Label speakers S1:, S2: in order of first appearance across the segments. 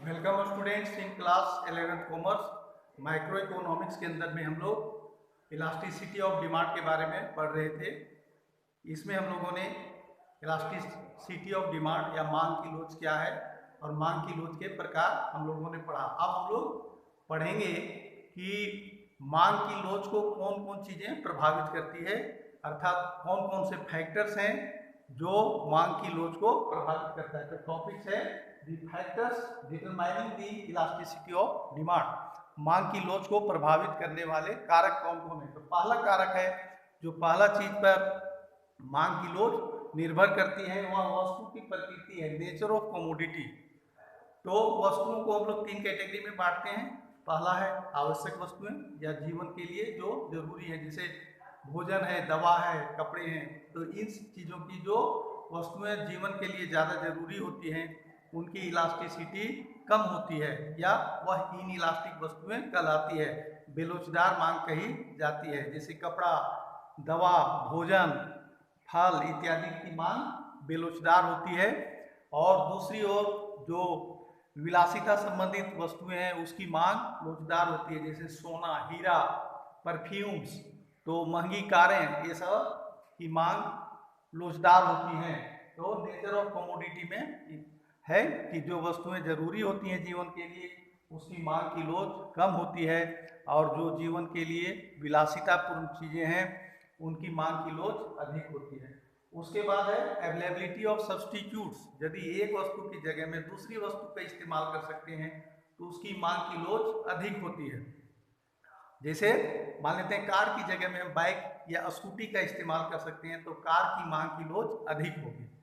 S1: Welcome students in class 11th commerce. Micro economics के अंदर में हम लोग इलास्टिसिटी ऑफ डिमांड के बारे में पढ़ रहे थे। इसमें हम लोगों ने इलास्टिसिटी ऑफ डिमांड या मांग की लोच क्या है और मांग की लोच के प्रकार हम लोगों ने पढ़ा। अब हम लोग पढ़ेंगे कि मांग की लोच को कौन कौन चीज़ें प्रभावित करती है, अर्थात कौन कौन से फैक्टर्स हैं जो मांग की लोच को प्रभावित करता है। तो टॉपिक है the factors determining the elasticity of demand. मांग की लोच को प्रभावित करने वाले कारक कौन कौन है। तो पहला कारक है जो पहला चीज पर मांग की लोच निर्भर करती है वह वस्तु की प्रकृति है, नेचर ऑफ कमोडिटी। तो वस्तुओं को हम लोग तीन कैटेगरी में बांटते हैं। पहला है आवश्यक वस्तुएं या जीवन के लिए जो जरूरी है, जैसे भोजन है, दवा है, कपड़े हैं। तो इन चीज़ों की जो वस्तुएं जीवन के लिए ज़्यादा जरूरी होती हैं उनकी इलास्टिसिटी कम होती है या वह इन इलास्टिक वस्तुएं कहलाती है, बेलोचदार मांग कही जाती है। जैसे कपड़ा, दवा, भोजन, फल इत्यादि की मांग बेलोचदार होती है। और दूसरी ओर जो विलासिता संबंधित वस्तुएं हैं उसकी मांग लोचदार होती है, जैसे सोना, हीरा, परफ्यूम्स, तो महंगी कारें, ये सब की मांग लोचदार होती हैं। तो नेचर ऑफ कमोडिटी में है कि जो वस्तुएं जरूरी होती हैं जीवन के लिए उसकी मांग की लोच कम होती है, और जो जीवन के लिए विलासितापूर्ण चीज़ें हैं उनकी मांग की लोच अधिक होती है। उसके बाद है अवेलेबिलिटी ऑफ सब्सटीट्यूट्स। यदि एक वस्तु की जगह में दूसरी वस्तु का इस्तेमाल कर सकते हैं तो उसकी मांग की लोच अधिक होती है। जैसे मान लेते हैं कार की जगह में हम बाइक या स्कूटी का इस्तेमाल कर सकते हैं तो कार की मांग की लोच अधिक होगी।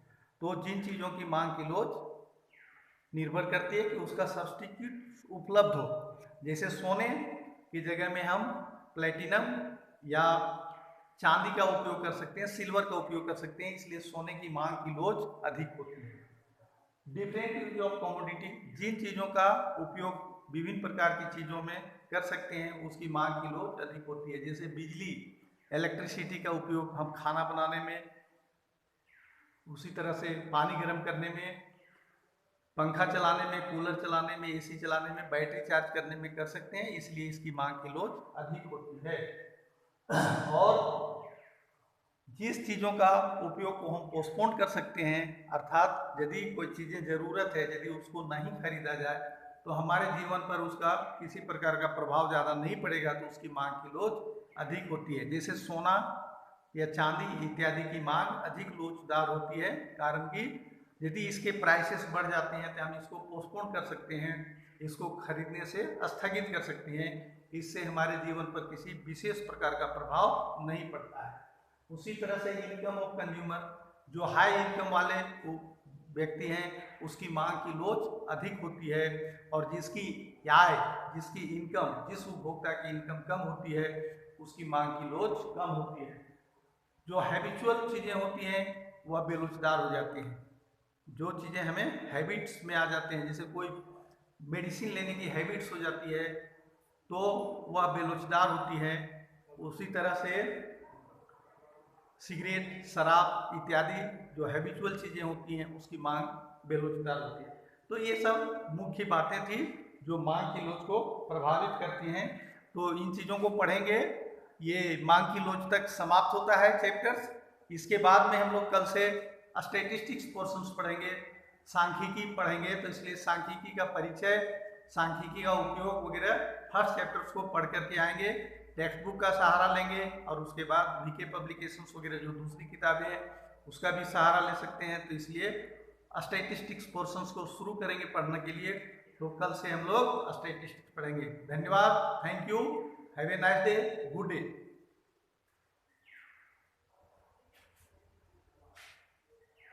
S1: तो जिन चीज़ों की मांग की लोच निर्भर करती है कि उसका सब्सटीट्यूट उपलब्ध हो, जैसे सोने की जगह में हम प्लेटिनम या चांदी का उपयोग कर सकते हैं, सिल्वर का उपयोग कर सकते हैं, इसलिए सोने की मांग की लोच अधिक होती है। डिफरेंट यूज ऑफ कमोडिटी, जिन चीज़ों का उपयोग विभिन्न प्रकार की चीज़ों में कर सकते हैं उसकी मांग की लोच अधिक होती है। जैसे बिजली, इलेक्ट्रिसिटी का उपयोग हम खाना बनाने में, उसी तरह से पानी गर्म करने में, पंखा चलाने में, कूलर चलाने में, एसी चलाने में, बैटरी चार्ज करने में कर सकते हैं, इसलिए इसकी मांग की लोच अधिक होती है। और जिस चीज़ों का उपयोग को हम पोस्टपोन कर सकते हैं, अर्थात यदि कोई चीज़ें ज़रूरत है, यदि उसको नहीं खरीदा जाए तो हमारे जीवन पर उसका किसी प्रकार का प्रभाव ज़्यादा नहीं पड़ेगा, तो उसकी मांग की लोच अधिक होती है। जैसे सोना या चांदी इत्यादि की मांग अधिक लोचदार होती है, कारण कि यदि इसके प्राइसेस बढ़ जाते हैं तो हम इसको पोस्टपोन कर सकते हैं, इसको खरीदने से स्थगित कर सकते हैं, इससे हमारे जीवन पर किसी विशेष प्रकार का प्रभाव नहीं पड़ता है। उसी तरह से इनकम ऑफ कंज्यूमर, जो हाई इनकम वाले व्यक्ति हैं उसकी मांग की लोच अधिक होती है, और जिसकी आय, जिसकी इनकम, जिस उपभोक्ता की इनकम कम होती है उसकी मांग की लोच कम होती है। जो हैबिचुअल चीज़ें होती हैं वह बेरोजगार हो जाती हैं। जो चीज़ें हमें हैबिट्स में आ जाते हैं, जैसे कोई मेडिसिन लेने की हैबिट्स हो जाती है तो वह बेरोजगार होती है। उसी तरह से सिगरेट, शराब इत्यादि जो हैबिचुअल चीज़ें होती हैं उसकी मांग बेरोजगार होती है। तो ये सब मुख्य बातें थी जो मांग की लोच को प्रभावित करती हैं। तो इन चीज़ों को पढ़ेंगे, ये मांग की लोच तक समाप्त होता है चैप्टर्स। इसके बाद में हम लोग कल से स्टैटिस्टिक्स पोर्शंस पढ़ेंगे, सांख्यिकी पढ़ेंगे, तो इसलिए सांख्यिकी का परिचय, सांख्यिकी का उपयोग वगैरह फर्स्ट चैप्टर्स को पढ़ करके आएंगे, टेक्स्ट बुक का सहारा लेंगे, और उसके बाद वीके पब्लिकेशंस वगैरह जो दूसरी किताबें हैं उसका भी सहारा ले सकते हैं। तो इसलिए स्टैटिस्टिक्स पोर्शंस को शुरू करेंगे पढ़ने के लिए। तो कल से हम लोग स्टैटिस्टिक्स पढ़ेंगे। धन्यवाद, thank you, have a nice day, good day.